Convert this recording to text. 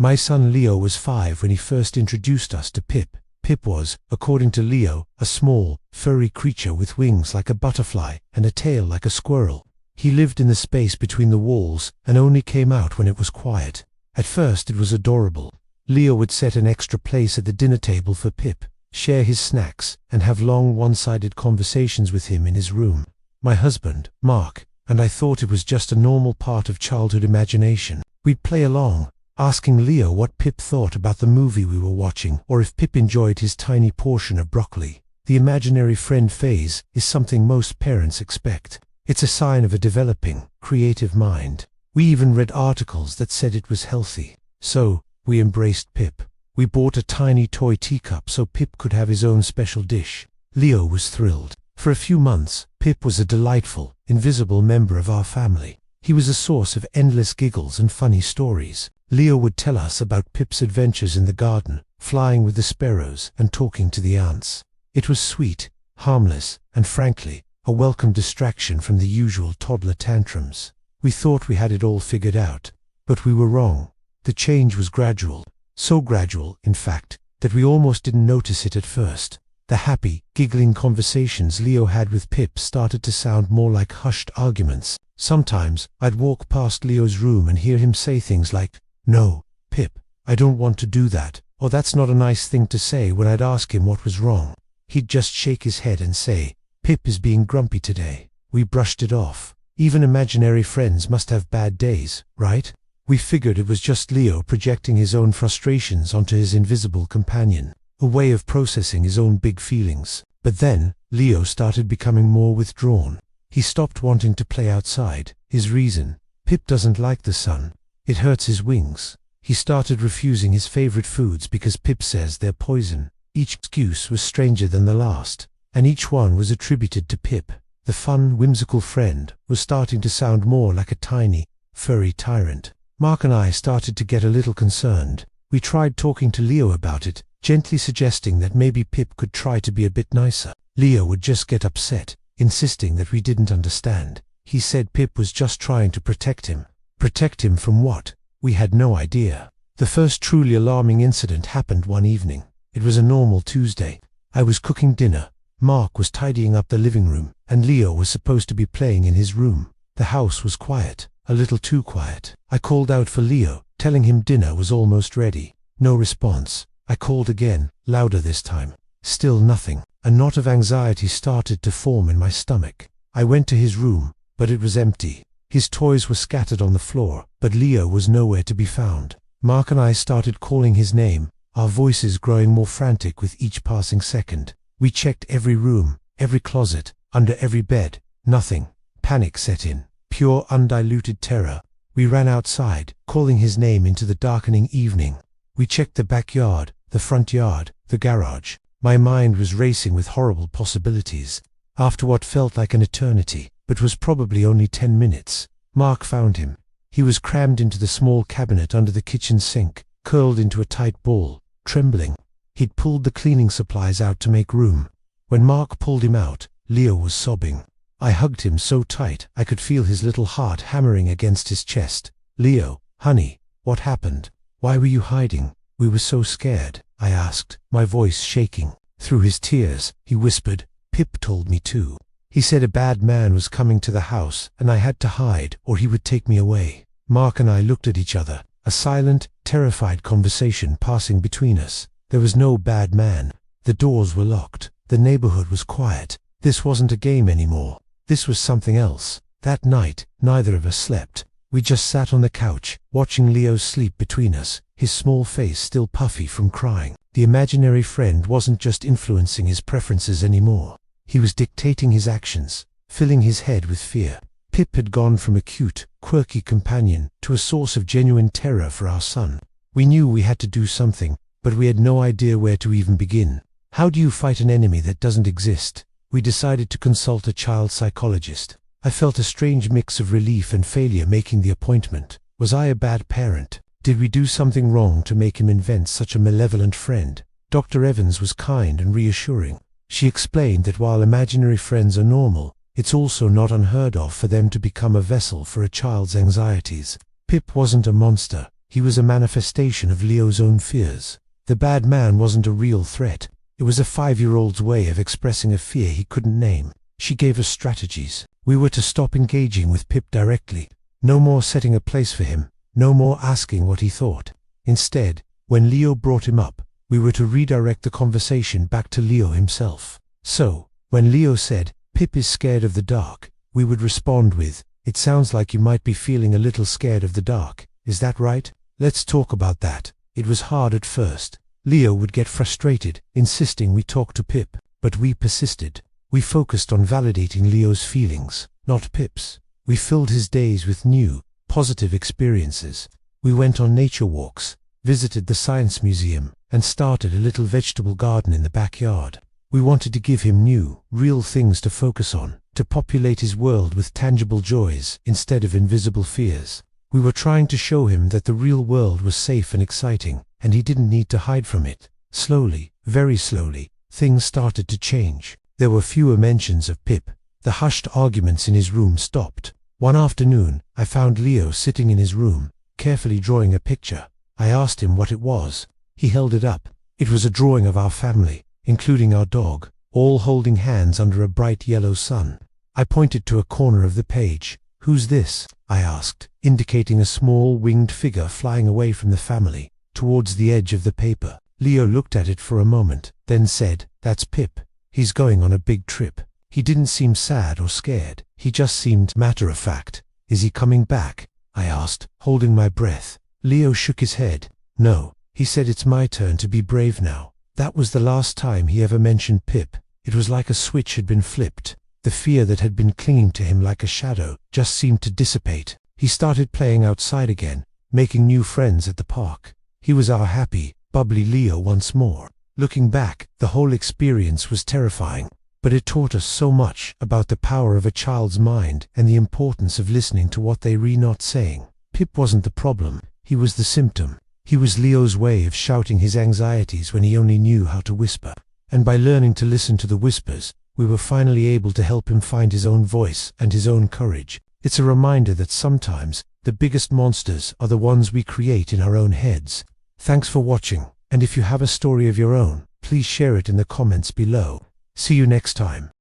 My son Leo was 5 when he first introduced us to Pip. Pip was, according to Leo, a small, furry creature with wings like a butterfly and a tail like a squirrel. He lived in the space between the walls and only came out when it was quiet. At first it was adorable. Leo would set an extra place at the dinner table for Pip, share his snacks, and have long one-sided conversations with him in his room. My husband, Mark, and I thought it was just a normal part of childhood imagination. We'd play along, asking Leo what Pip thought about the movie we were watching, or if Pip enjoyed his tiny portion of broccoli. The imaginary friend phase is something most parents expect. It's a sign of a developing, creative mind. We even read articles that said it was healthy. So, we embraced Pip. We bought a tiny toy teacup so Pip could have his own special dish. Leo was thrilled. For a few months, Pip was a delightful, invisible member of our family. He was a source of endless giggles and funny stories. Leo would tell us about Pip's adventures in the garden, flying with the sparrows and talking to the ants. It was sweet, harmless, and frankly, a welcome distraction from the usual toddler tantrums. We thought we had it all figured out, but we were wrong. The change was gradual. So gradual, in fact, that we almost didn't notice it at first. The happy, giggling conversations Leo had with Pip started to sound more like hushed arguments. Sometimes, I'd walk past Leo's room and hear him say things like, "No, Pip, I don't want to do that," or "That's not a nice thing to say." When I'd ask him what was wrong, he'd just shake his head and say, "Pip is being grumpy today." We brushed it off. Even imaginary friends must have bad days, right? We figured it was just Leo projecting his own frustrations onto his invisible companion, a way of processing his own big feelings. But then, Leo started becoming more withdrawn. He stopped wanting to play outside. His reason: Pip doesn't like the sun. It hurts his wings. He started refusing his favorite foods because Pip says they're poison. Each excuse was stranger than the last, and each one was attributed to Pip. The fun, whimsical friend was starting to sound more like a tiny, furry tyrant. Mark and I started to get a little concerned. We tried talking to Leo about it, gently suggesting that maybe Pip could try to be a bit nicer. Leo would just get upset, insisting that we didn't understand. He said Pip was just trying to protect him. Protect him from what? We had no idea. The first truly alarming incident happened one evening. It was a normal Tuesday. I was cooking dinner. Mark was tidying up the living room, and Leo was supposed to be playing in his room. The house was quiet, a little too quiet. I called out for Leo, telling him dinner was almost ready. No response. I called again, louder this time. Still nothing. A knot of anxiety started to form in my stomach. I went to his room, but it was empty. His toys were scattered on the floor, but Leo was nowhere to be found. Mark and I started calling his name, our voices growing more frantic with each passing second. We checked every room, every closet, under every bed. Nothing. Panic set in. Pure undiluted terror. We ran outside, calling his name into the darkening evening. We checked the backyard, the front yard, the garage. My mind was racing with horrible possibilities. After what felt like an eternity, but was probably only 10 minutes, Mark found him. He was crammed into the small cabinet under the kitchen sink, curled into a tight ball, trembling. He'd pulled the cleaning supplies out to make room. When Mark pulled him out, Leo was sobbing. I hugged him so tight I could feel his little heart hammering against his chest. "Leo, honey, what happened? Why were you hiding?" "We were so scared," I asked, my voice shaking. Through his tears, he whispered, "Pip told me too. He said a bad man was coming to the house and I had to hide or he would take me away." Mark and I looked at each other, a silent, terrified conversation passing between us. There was no bad man. The doors were locked. The neighborhood was quiet. This wasn't a game anymore. This was something else. That night, neither of us slept. We just sat on the couch, watching Leo sleep between us, his small face still puffy from crying. The imaginary friend wasn't just influencing his preferences anymore. He was dictating his actions, filling his head with fear. Pip had gone from a cute, quirky companion to a source of genuine terror for our son. We knew we had to do something, but we had no idea where to even begin. How do you fight an enemy that doesn't exist? We decided to consult a child psychologist. I felt a strange mix of relief and failure making the appointment. Was I a bad parent? Did we do something wrong to make him invent such a malevolent friend? Dr. Evans was kind and reassuring. She explained that while imaginary friends are normal, it's also not unheard of for them to become a vessel for a child's anxieties. Pip wasn't a monster. He was a manifestation of Leo's own fears. The bad man wasn't a real threat. It was a 5-year-old's way of expressing a fear he couldn't name. She gave us strategies. We were to stop engaging with Pip directly. No more setting a place for him. No more asking what he thought. Instead, when Leo brought him up, we were to redirect the conversation back to Leo himself. So, when Leo said, "Pip is scared of the dark," we would respond with, "It sounds like you might be feeling a little scared of the dark. Is that right? Let's talk about that." It was hard at first. Leo would get frustrated, insisting we talk to Pip, but we persisted. We focused on validating Leo's feelings, not Pip's. We filled his days with new, positive experiences. We went on nature walks, visited the science museum, and started a little vegetable garden in the backyard. We wanted to give him new, real things to focus on, to populate his world with tangible joys instead of invisible fears. We were trying to show him that the real world was safe and exciting, and he didn't need to hide from it. Slowly, very slowly, things started to change. There were fewer mentions of Pip. The hushed arguments in his room stopped. One afternoon, I found Leo sitting in his room, carefully drawing a picture. I asked him what it was. He held it up. It was a drawing of our family, including our dog, all holding hands under a bright yellow sun. I pointed to a corner of the page. "Who's this?" I asked, indicating a small winged figure flying away from the family, towards the edge of the paper. Leo looked at it for a moment, then said, "That's Pip. He's going on a big trip." He didn't seem sad or scared. He just seemed matter-of-fact. "Is he coming back?" I asked, holding my breath. Leo shook his head. "No." He said, "It's my turn to be brave now." That was the last time he ever mentioned Pip. It was like a switch had been flipped. The fear that had been clinging to him like a shadow just seemed to dissipate. He started playing outside again, making new friends at the park. He was our happy, bubbly Leo once more. Looking back, the whole experience was terrifying, but it taught us so much about the power of a child's mind and the importance of listening to what they were not saying. Pip wasn't the problem, he was the symptom. He was Leo's way of shouting his anxieties when he only knew how to whisper. And by learning to listen to the whispers, we were finally able to help him find his own voice and his own courage. It's a reminder that sometimes the biggest monsters are the ones we create in our own heads. Thanks for watching, and if you have a story of your own, please share it in the comments below. See you next time.